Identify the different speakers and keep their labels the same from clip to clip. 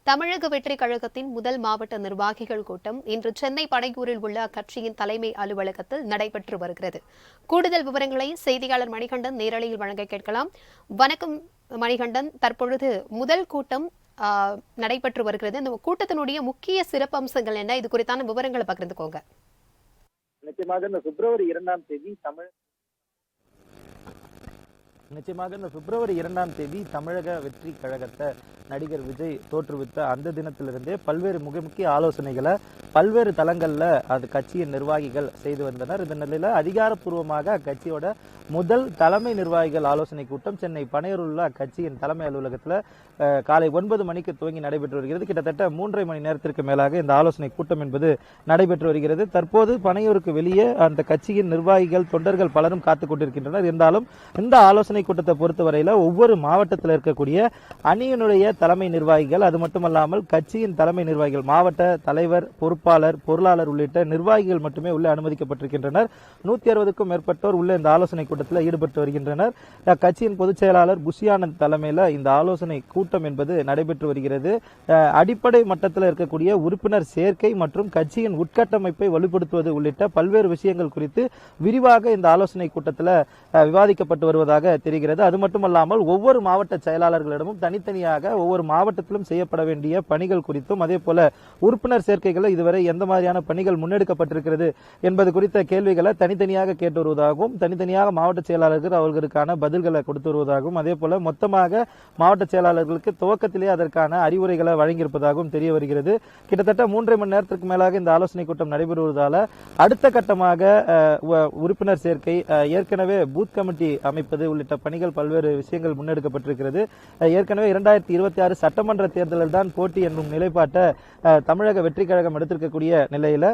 Speaker 1: தமிழக வெற்றி கழகத்தின் முதல் மாவட்ட நிர்வாகிகள் கூட்டம் இன்று சென்னை பனையூரில் உள்ள அக்கட்சியின் தலைமை அலுவலகத்தில் நடைபெற்று வருகிறது. கூடுதல் விவரங்களை செய்தியாளர் மணிகண்டன் நேரலையில் வழங்க கேட்கலாம். வணக்கம் மணிகண்டன், தற்பொழுது முதல் கூட்டம் நடைபெற்று வருகிறது. இந்த கூட்டத்தினுடைய முக்கிய சிறப்பம்சங்கள் என்ன? இது குறித்தான விவரங்களை பகிர்ந்துக்கோங்க.
Speaker 2: நிச்சயமாக இந்த பிப்ரவரி 2ஆம் தேதி தமிழக வெற்றி கழகத்தை நடிகர் விஜய் தோற்றுவித்த அந்த தினத்திலிருந்தே பல்வேறு முக்கிய ஆலோசனைகளை பல்வேறு தளங்கள்ல அது கட்சியின் நிர்வாகிகள் செய்து வந்தனர். இந்த நிலையில அதிகாரப்பூர்வமாக அக்கட்சியோட முதல் தலைமை நிர்வாகிகள் ஆலோசனை கூட்டம் சென்னை பனையூரில் உள்ள அக்கட்சியின் தலைமை அலுவலகத்துல காலை 9 மணிக்கு துவங்கி நடைபெற்று வருகிறது. கிட்டத்தட்ட 3.5 மணி நேரத்திற்கு மேலாக இந்த ஆலோசனை கூட்டம் என்பது நடைபெற்று வருகிறது. தற்போது பனையூருக்கு வெளியே அந்த கட்சியின் நிர்வாகிகள் தொண்டர்கள் பலரும் காத்துக் கொண்டிருக்கின்றனர். இருந்தாலும் இந்த ஆலோசனை கூட்டத்தை பொறுத்தவரையில ஒவ்வொரு மாவட்டத்தில் இருக்கக்கூடிய அணியினுடைய தலைமை நிர்வாகிகள், அது மட்டுமல்லாமல் கட்சியின் தலைமை நிர்வாகிகள், மாவட்ட தலைவர், பொறுப்பாளர், பொருளாளர் உள்ளிட்ட நிர்வாகிகள் மட்டுமே உள்ளே அனுமதிக்கப்பட்டிருக்கின்றனர். 160க்கும் மேற்பட்டோர் உள்ளே இந்த ஆலோசனை கூட்டத்தில் ஈடுபட்டு வருகின்றனர். கட்சியின் பொதுச் செயலாளர் புஷியானந்த் தலைமையில் இந்த ஆலோசனை கூட்டம் என்பது நடைபெற்று வருகிறது. அடிப்படை மட்டத்தில் இருக்கக்கூடிய உறுப்பினர் சேர்க்கை மற்றும் கட்சியின் உட்கட்டமைப்பை வலுப்படுத்துவது உள்ளிட்ட பல்வேறு விஷயங்கள் குறித்து விரிவாக இந்த ஆலோசனை கூட்டத்தில் விவாதிக்கப்பட்டு வருவதாக தெரிகிறது. அது மட்டுமல்லாமல் ஒவ்வொரு மாவட்ட செயலாளர்களிடமும் தனித்தனியாக ஒவ்வொரு மாவட்டத்திலும் செய்யப்பட வேண்டிய பணிகள் குறித்தும், அதே போல உறுப்பினர் சேர்க்கைகளை இதுவரை எந்த மாதிரியான பணிகள் முன்னெடுக்கப்பட்டிருக்கிறது என்பது குறித்த கேள்விகளை தனித்தனியாக கேட்டு வருவதாகவும், தனித்தனியாக மாவட்ட செயலாளர்கள் அவர்களுக்கான பதில்களை கொடுத்து வருவதாகவும், அதே போல மொத்தமாக மாவட்ட செயலாளர்களுக்கு துவக்கத்திலே அதற்கான அறிவுரைகளை வழங்கியிருப்பதாகவும் தெரிய வருகிறது. கிட்டத்தட்ட 3.5 மணி நேரத்திற்கு மேலாக இந்த ஆலோசனை கூட்டம் நடைபெறுவதால அடுத்த கட்டமாக உறுப்பினர் சேர்க்கை, ஏற்கனவே பூத் கமிட்டி அமைப்பது உள்ளிட்ட பணிகள் பல்வேறு விஷயங்கள் முன்னெடுக்கப்பட்டிருக்கிறது. ஏற்கனவே 2026 சட்டமன்ற தேர்தலில் தான் போட்டி என்னும் நிலைப்பாட்டை தமிழக வெற்றி கழகம் எடுத்திருக்கக்கூடிய நிலையில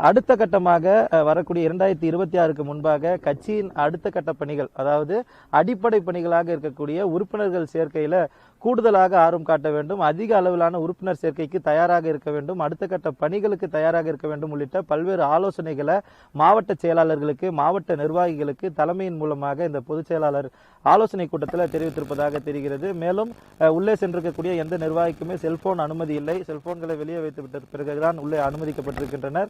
Speaker 2: அடுத்த கட்டமாக வரக்கூடிய 2026க்கு முன்பாக கட்சியின் அடுத்த கட்ட பணிகள், அதாவது அடிப்படை பணிகளாக இருக்கக்கூடிய உறுப்பினர்கள் சேர்க்கையில கூடுதலாக ஆர்வம் காட்ட வேண்டும், அதிக அளவிலான உறுப்பினர் சேர்க்கைக்கு தயாராக இருக்க வேண்டும், அடுத்த கட்ட பணிகளுக்கு தயாராக இருக்க வேண்டும் உள்ளிட்ட பல்வேறு ஆலோசனைகளை மாவட்ட செயலாளர்களுக்கு, மாவட்ட நிர்வாகிகளுக்கு தலைமையின் மூலமாக இந்த பொதுச் செயலாளர் ஆலோசனை கூட்டத்தில் தெரிவித்திருப்பதாக தெரிகிறது. மேலும் உள்ளே சென்றிருக்கக்கூடிய எந்த நிர்வாகிக்குமே செல்போன் அனுமதி இல்லை. செல்போன்களை வெளியே வைத்து விட்ட பிறகுதான் உள்ளே அனுமதிக்கப்பட்டிருக்கின்றனர்.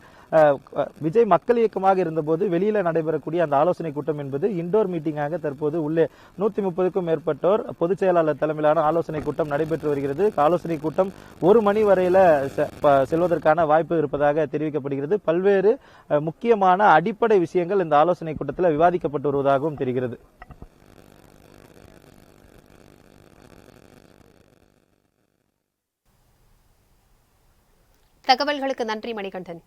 Speaker 2: விஜய் மக்கள் இயக்கமாக இருந்தபோது வெளியில நடைபெறக்கூடிய அந்த ஆலோசனை கூட்டம் என்பது இண்டோர் மீட்டிங்காக தற்போது உள்ளே 130க்கும் மேற்பட்டோர் பொதுச் செயலாளர் தலைமையிலான ஆலோசனை கூட்டம் நடைபெற்று வருகிறது. ஆலோசனை கூட்டம் 1 மணி வரையில செல்வதற்கான வாய்ப்பு இருப்பதாக தெரிவிக்கப்படுகிறது. பல்வேறு முக்கியமான அடிப்படை விஷயங்கள் இந்த ஆலோசனை கூட்டத்தில் விவாதிக்கப்பட்டு வருவதாகவும் தெரிகிறது.
Speaker 1: தகவல்களுக்கு நன்றி மணிகண்டன்.